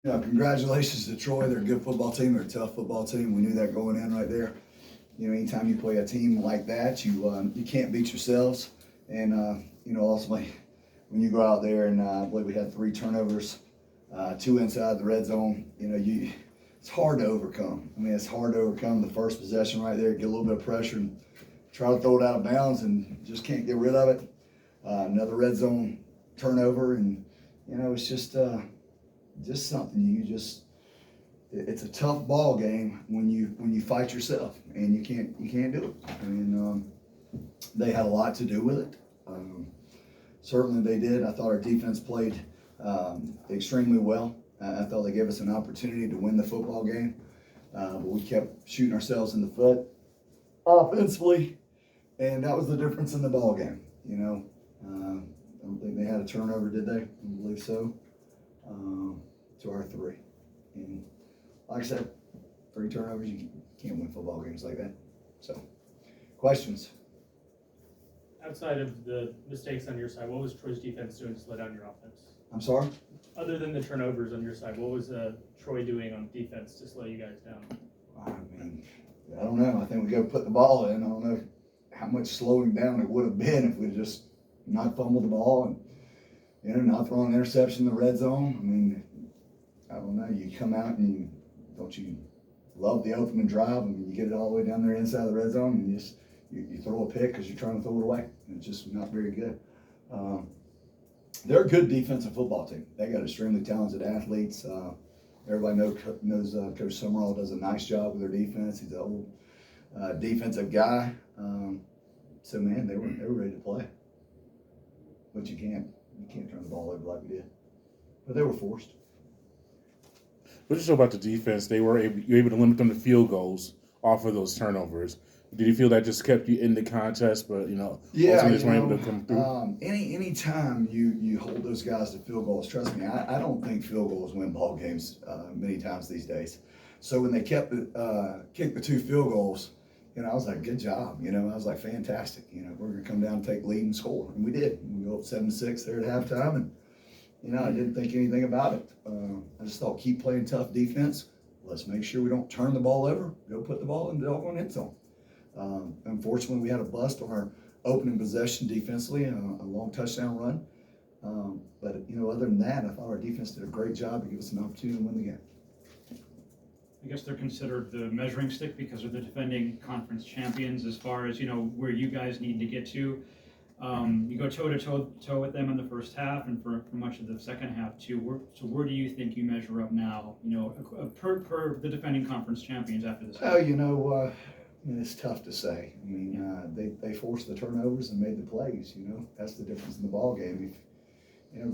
Congratulations to Troy. They're a good football team. They're a tough football team. We knew that going in right there. Anytime you play a team like that, you can't beat yourselves. And ultimately, when you go out there and I believe we had 3 turnovers, 2 inside the red zone. It's hard to overcome. It's hard to overcome the first possession right there. Get a little bit of pressure and try to throw it out of bounds, and just can't get rid of it. Another red zone turnover, and it's just something it's a tough ball game when you fight yourself, and you can't do it. They had a lot to do with it. Certainly they did. I thought our defense played extremely well. I thought they gave us an opportunity to win the football game, but we kept shooting ourselves in the foot offensively, and that was the difference in the ball game. I don't think they had a turnover, did they? I believe so. To our 3, and like I said, 3 turnovers, you can't win football games like that. So, questions? Outside of the mistakes on your side, what was Troy's defense doing to slow down your offense? I'm sorry? Other than the turnovers on your side, what was Troy doing on defense to slow you guys down? I don't know. I think we got to put the ball in. I don't know how much slowing down it would have been if we just not fumbled the ball and not throwing an interception in the red zone. I don't know. You come out and don't you love the opening drive? You get it all the way down there inside the red zone and you throw a pick because you're trying to throw it away. And it's just not very good. They're a good defensive football team. They got extremely talented athletes. Everybody knows Coach Summerall does a nice job with their defense. He's an old defensive guy. So man, they were ready to play. But you can't turn the ball over like we did. But they were forced. What did you know about the defense? You were able to limit them to field goals off of those turnovers. Did you feel that just kept you in the contest, but ultimately just weren't able to come through? Any time you hold those guys to field goals, trust me, I don't think field goals win ball games many times these days. So when they kicked the 2 field goals, I was like, good job. I was like, fantastic. We're gonna come down and take lead and score, and we did. We go up 7-6 there at halftime, and I didn't think anything about it. I just thought, keep playing tough defense. Let's make sure we don't turn the ball over. Go put the ball in the doggone end zone. Unfortunately, we had a bust on our opening possession defensively, a long touchdown run. But other than that, I thought our defense did a great job to give us an opportunity to win the game. I guess they're considered the measuring stick because they're the defending conference champions as far as, where you guys need to get to. You go toe-to-toe with them in the first half and for much of the second half too. So where do you think you measure up now, per the defending conference champions after this? Oh, it's tough to say. They forced the turnovers and made the plays. That's the difference in the ball game.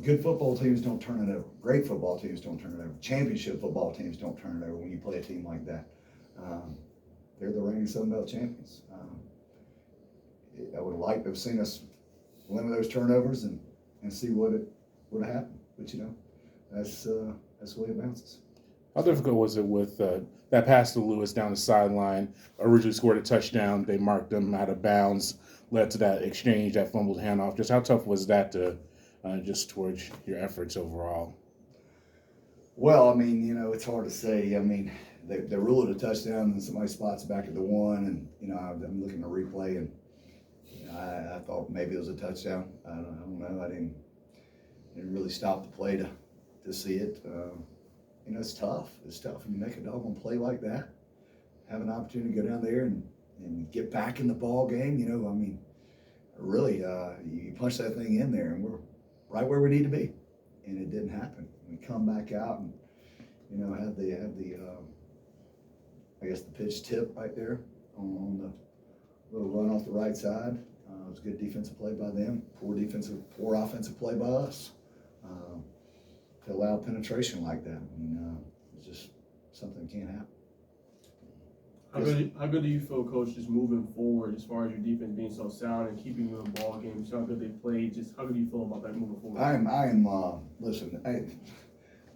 Good football teams don't turn it over. Great football teams don't turn it over. Championship football teams don't turn it over when you play a team like that. They're the reigning Sun Belt champions. I would have liked to have seen us limit those turnovers and see what would have happened. But that's the way it bounces. How difficult was it with that pass to Lewis down the sideline? Originally scored a touchdown. They marked them out of bounds, led to that exchange, that fumbled handoff. Just how tough was that to just towards your efforts overall? Well, it's hard to say. They rule it a touchdown, and somebody spots back at the 1, and I'm looking at the replay, and I thought maybe it was a touchdown. I don't know. I didn't really stop the play to see it. It's tough. It's tough when you make a doggone play like that. Have an opportunity to go down there and get back in the ball game. Really, you punch that thing in there, and we're right where we need to be, and it didn't happen. We come back out and have the I guess the pitch tip right there on the little run off the right side. It was a good defensive play by them. Poor offensive play by us to allow penetration like that. It's just something that can't happen. How good do you feel, Coach, just moving forward as far as your defense being so sound and keeping you in ball games? How good they played? Just how good do you feel about that moving forward? Listen, I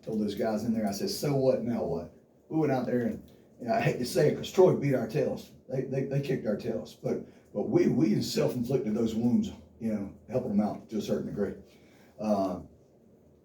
told those guys in there, I said, so what, now what? We went out there and I hate to say it because Troy beat our tails. They kicked our tails. But we self-inflicted those wounds, helping them out to a certain degree.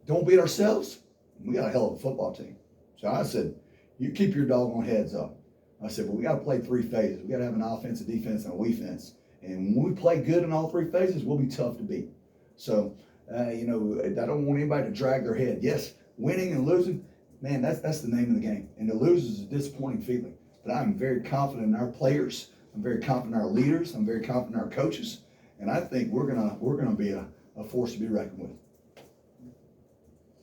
Don't beat ourselves. we got a hell of a football team. So I said, you keep your doggone heads up. I said, but we got to play 3 phases. We got to have an offense, a defense, and a defense. And when we play good in all 3 phases, we'll be tough to beat. So, I don't want anybody to drag their head. Yes, winning and losing, man, that's the name of the game. And to lose is a disappointing feeling. But I'm very confident in our players. I'm very confident in our leaders. I'm very confident in our coaches. And I think we're gonna be a force to be reckoned with.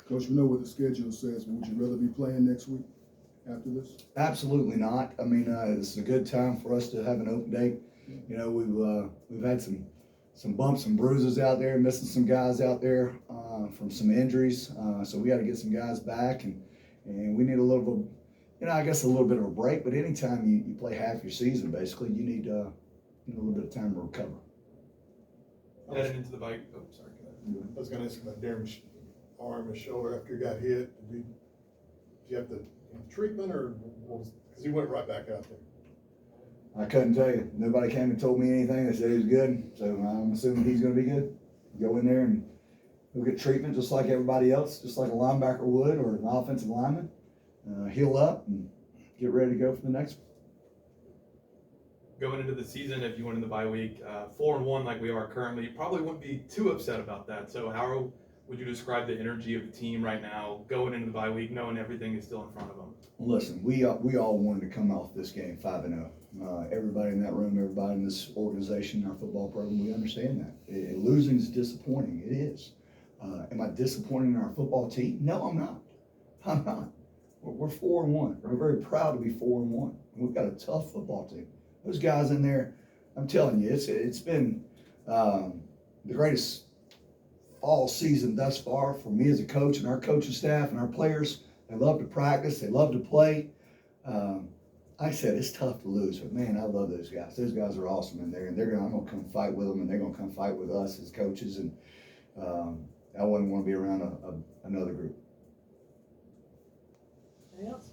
Coach, we know what the schedule says, but would you rather be playing next week after this? Absolutely not. I mean, it's a good time for us to have an open day. We've had some bumps and bruises out there, missing some guys out there from some injuries. So we got to get some guys back, and we need a little bit, I guess a little bit of a break. But anytime you play half your season, basically, you need a little bit of time to recover. Heading into the bike. Oh, sorry. Go ahead. I was gonna ask about Darren's arm and shoulder after he got hit. Did you have the treatment or because he went right back out there? I couldn't tell you. Nobody came and told me anything. They said he was good, so I'm assuming he's going to be good. Go in there and he'll get treatment just like everybody else, just like a linebacker would or an offensive lineman. Heal up and get ready to go for the next one. Going into the season, if you went in the bye week, 4-1 like we are currently, you probably wouldn't be too upset about that. So how would you describe the energy of the team right now, going into the bye week, knowing everything is still in front of them? Listen, we all wanted to come off this game 5-0. Everybody in that room, everybody in this organization, our football program, we understand that. Losing is disappointing. It is. Am I disappointed in our football team? No, I'm not. I'm not. We're 4-1. We're very proud to be 4-1. We've got a tough football team. Those guys in there, I'm telling you, it's been the greatest fall season thus far for me as a coach and our coaching staff and our players. They love to practice. They love to play. I said it's tough to lose, but man, I love those guys. Those guys are awesome in there, and I'm gonna come fight with them, and they're gonna come fight with us as coaches. And I wouldn't want to be around another group. Anything else?